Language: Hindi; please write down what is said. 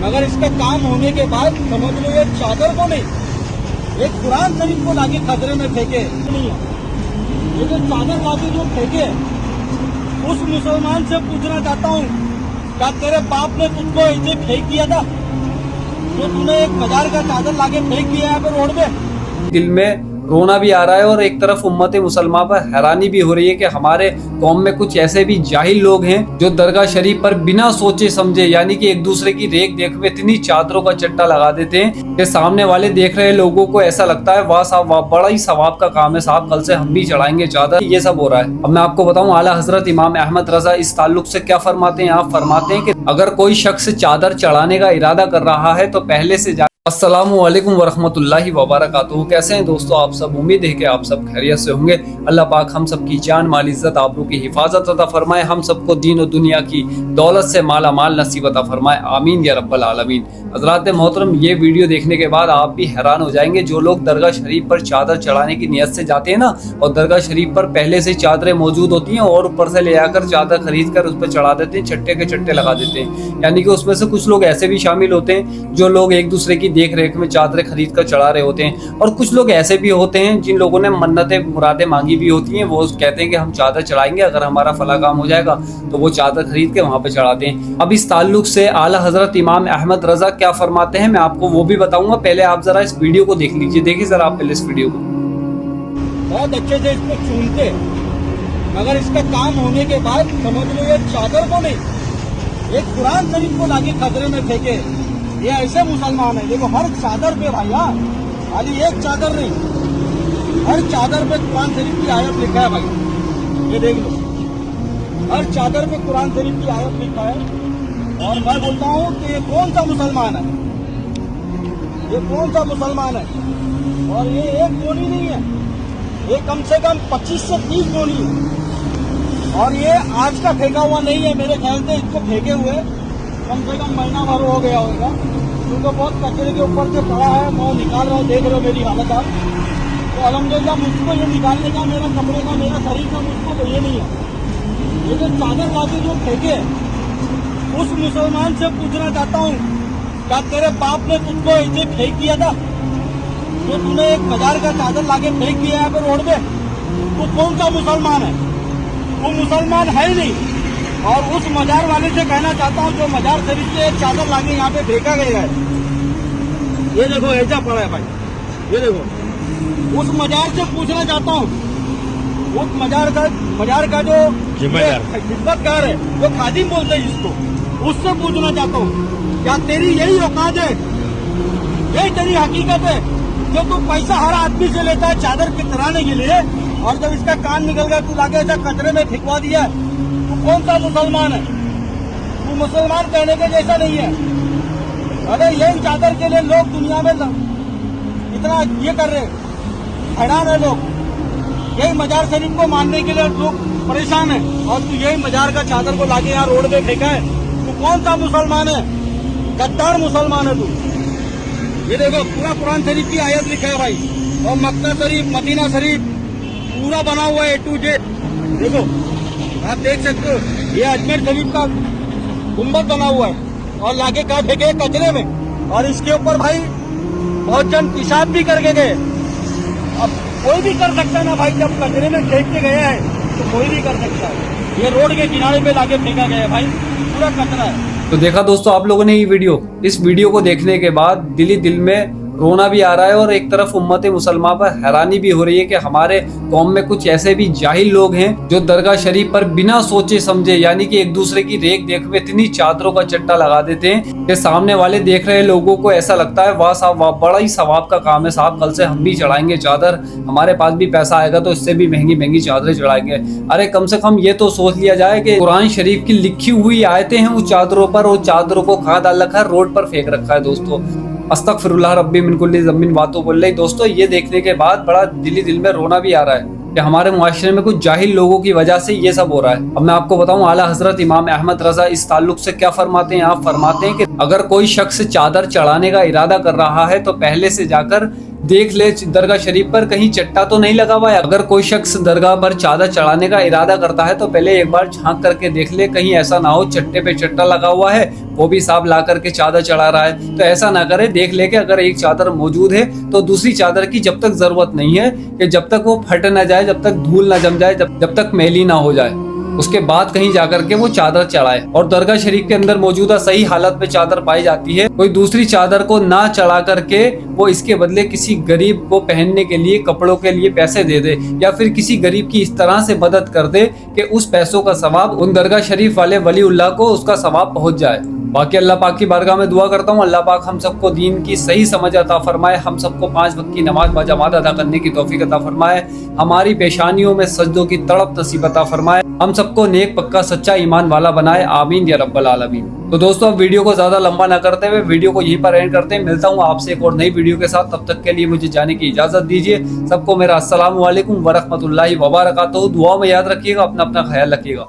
मगर इसका काम होने के बाद समझ लो ये चादर को नहीं, एक कुरान शरीफ को लाके खतरे में फेंके नहीं है। ये जो चादर लाके जो फेंके, उस मुसलमान से पूछना चाहता हूँ, क्या तेरे बाप ने तुझको ऐसे फेंक दिया था जो तूने एक बाजार का चादर लाके फेंक दिया यहाँ पे रोड पे? दिल में रोना भी आ रहा है और एक तरफ उम्मत मुसलमान पर हैरानी भी हो रही है कि हमारे कौम में कुछ ऐसे भी जाहिल लोग हैं जो दरगाह शरीफ पर बिना सोचे समझे यानी कि एक दूसरे की रेख देख में इतनी चादरों का चट्टा लगा देते हैं कि सामने वाले देख रहे लोगों को ऐसा लगता है वाह साहब वाह, बड़ा ही सवाब का काम है साहब, कल से हम भी चढ़ाएंगे चादर। ये सब हो रहा है। अब मैं आपको बताऊं आला हजरत इमाम अहमद रजा इस ताल्लुक से क्या फरमाते हैं। आप फरमाते हैं कि अगर कोई शख्स चादर चढ़ाने का इरादा कर रहा है तो पहले से अस्सलामुअलैकुम वरहमतुल्लाहि वबरकातुहू। कैसे हैं दोस्तों आप सब? उम्मीद है कि आप सब खैरियत से होंगे। अल्लाह पाक हम सब की जान माल इज्जत आबरू की हिफाजत अता फरमाए, हम सबको दीन और दुनिया की दौलत से माला माल नसीब अता फरमाए, आमीन या रब्बल आलमीन। हज़रात मोहतरम, ये वीडियो देखने के बाद आप भी हैरान हो जाएंगे। जो लोग दरगाह शरीफ पर चादर चढ़ाने की नियत से जाते हैं ना, और दरगाह शरीफ पर पहले से चादरें मौजूद होती हैं और ऊपर से ले आकर चादर खरीद कर उस पर चढ़ा देते हैं, चट्टे के चट्टे लगा देते हैं। यानी कि उसमें से कुछ लोग ऐसे भी शामिल होते हैं जो लोग एक दूसरे की देख रेख में चादरें खरीद कर चढ़ा रहे होते हैं, और कुछ लोग ऐसे भी होते हैं जिन लोगों ने मन्नतें मुरादें मांगी भी होती हैं। वो कहते हैं कि हम चादर चढ़ाएंगे, अगर हमारा फला काम हो जाएगा तो वो चादर खरीद के वहां पे चढ़ाते हैं। अब इस ताल्लुक से आला हजरत इमाम अहमद रजा क्या फरमाते हैं मैं आपको वो भी बताऊंगा। पहले आप जरा इस वीडियो को देख लीजिए, देखिए जरा आप पहले इस वीडियो को। बहुत अच्छे से इसको चूमते, मगर इसका काम होने के बाद समझ लो ये चादर को नहीं, एक कुरान शरीफ को लाके खतरे में फेंके। ये ऐसे मुसलमान है। देखो हर चादर पे भैया, खाली एक चादर नहीं, हर चादर पे कुरान शरीफ की आयत लिखा है भाई, ये देख लो, हर चादर पे कुरान शरीफ की आयत लिखा है। और मैं बोलता हूँ कि ये कौन सा मुसलमान है, ये कौन सा मुसलमान है? और ये एक गोली नहीं है, ये कम से कम 25 से 30 गोली है। और ये आज का फेंका हुआ नहीं है, मेरे ख्याल से इसको फेंके हुए कम से कम महीना भर हो गया होगा, क्योंकि बहुत कचरे के ऊपर से पड़ा है। मैं निकाल रहा हूँ, देख रहे हो मेरी हालत आप। तो अल्हम्दुलिल्लाह मुझको ये निकालने का, मेरा कमरे का, मेरा शरीर का मुझको तो ये नहीं है। ये जो चादर लाके जो फेंके, उस मुसलमान से पूछना चाहता हूँ, क्या तेरे बाप ने तुझको ऐसे फेंक दिया था जो तूने एक बाजार का चादर लाके फेंक दिया यहाँ पे रोड पे? तो कौन सा मुसलमान है? वो मुसलमान है ही नहीं। और उस मजार वाले से कहना चाहता हूँ जो मजार शरीफ से एक चादर लाके यहाँ पे फेंका गया है, ये देखो ऐसा पड़ा है भाई, ये देखो। उस मजार से पूछना चाहता हूँ, उस मजार का जो खिदमतगार है, जो खादिम बोलते हैं जिसको, उससे पूछना चाहता हूँ, क्या तेरी यही औकात है, यही तेरी हकीकत है जो तू पैसा हर आदमी से लेता है चादर पितराने के लिए, और जब इसका कान निकल गया तू लाके ऐसा कचरे में फेंकवा दिया? तू कौन सा मुसलमान है? तू मुसलमान कहने के जैसा नहीं है। अरे यही चादर के लिए लोग दुनिया में इतना ये कर रहे, हैरान है लोग। यही मजार शरीफ को मानने के लिए लोग परेशान है, और तू यही मजार का चादर को लाके यहाँ रोड पे फेंका है। तू कौन सा मुसलमान है? गद्दार मुसलमान है तू। ये देखो पूरा कुरान शरीफ की आयत लिखा है भाई, और मक्का शरीफ, मदीना शरीफ पूरा बना हुआ है A to Z। देखो आप देख सकते हो, ये अजमेर शरीफ का गुम्बद बना हुआ है, और लाके कहा फेंके कचरे में, और इसके ऊपर भाई बहुत जन पेशाब भी करके गए। अब कोई भी कर सकता है ना भाई, जब कचरे में फेंक के गया है तो कोई भी कर सकता है। ये रोड के किनारे पे लाके फेंका गया है भाई, पूरा कचरा है। तो देखा दोस्तों आप लोगों ने ये वीडियो, इस वीडियो को देखने के बाद दिल में रोना भी आ रहा है और एक तरफ उम्मत मुसलमान पर हैरानी भी हो रही है कि हमारे कौम में कुछ ऐसे भी जाहिल लोग हैं जो दरगाह शरीफ पर बिना सोचे समझे यानी कि एक दूसरे की रेख देख में इतनी चादरों का चट्टा लगा देते हैं कि सामने वाले देख रहे लोगों को ऐसा लगता है वाह साहब वाह, बड़ा ही सवाब का काम है साहब, कल से हम भी चढ़ाएंगे चादर, हमारे पास भी पैसा आएगा तो इससे भी महंगी महंगी चादरें चढ़ाएंगे। अरे कम से कम ये तो सोच लिया जाए कि कुरान शरीफ की लिखी हुई आयतें हैं उस चादरों पर, और चादरों को कहाँ डाल रखा है, रोड पर फेंक रखा है। दोस्तों अस्तगफिरुल्लाह रब्बी मिन कुल्ली ज़म्बिन बातों बोल रही। दोस्तों ये देखने के बाद बड़ा दिल में रोना भी आ रहा है कि हमारे मुआशरे में कुछ जाहिल लोगों की वजह से ये सब हो रहा है। अब मैं आपको बताऊं आला हजरत इमाम अहमद रजा इस ताल्लुक से क्या फरमाते हैं। आप फरमाते हैं कि अगर कोई शख्स चादर चढ़ाने का इरादा कर रहा है तो पहले से जाकर देख ले दरगाह शरीफ पर कहीं चट्टा तो नहीं लगा हुआ है। अगर कोई शख्स दरगाह पर चादर चढ़ाने का इरादा करता है तो पहले एक बार झांक करके देख ले, कहीं ऐसा ना हो चट्टे पे चट्टा लगा हुआ है, वो भी साहब ला करके चादर चढ़ा रहा है। तो ऐसा ना करे, देख ले कि अगर एक चादर मौजूद है तो दूसरी चादर की जब तक जरूरत नहीं है, कि जब तक वो फट ना जाए, जब तक धूल ना जम जाए, जब तक मैली ना हो जाए, उसके बाद कहीं जाकर के वो चादर चढ़ाए। और दरगाह शरीफ के अंदर मौजूदा सही हालत में चादर पाई जाती है। कोई दूसरी चादर को ना चढ़ा करके वो इसके बदले किसी गरीब को पहनने के लिए, कपड़ों के लिए पैसे दे दे, या फिर किसी गरीब की इस तरह से मदद कर दे कि उस पैसों का सवाब उन दरगाह शरीफ वाले वलीउल्लाह को उसका सवाब पहुंच जाए। बाकी अल्लाह पाक की बारगाह में दुआ करता हूँ, अल्लाह पाक हम सबको दीन की सही समझ अता फरमाए, हम सबको 5 वक्त की नमाज बजमात अदा करने की तौफीक अता फरमाए, हमारी पेशानियों में सजदों की तड़प नसीब अता फरमाए, हम सबको नेक पक्का सच्चा ईमान वाला बनाए, आमीन या रब्बल आलमीन। तो दोस्तों, अब वीडियो को ज्यादा लंबा ना करते हुए वीडियो को यहीं पर एंड करते हैं। मिलता हूँ आपसे एक और नई वीडियो के साथ, तब तक के लिए मुझे जाने की इजाजत दीजिए। सबको मेरा अस्सलामु अलैकुम व रहमतुल्लाहि व बरकातहू। दुआ में याद रखिएगा, अपना ख्याल रखिएगा।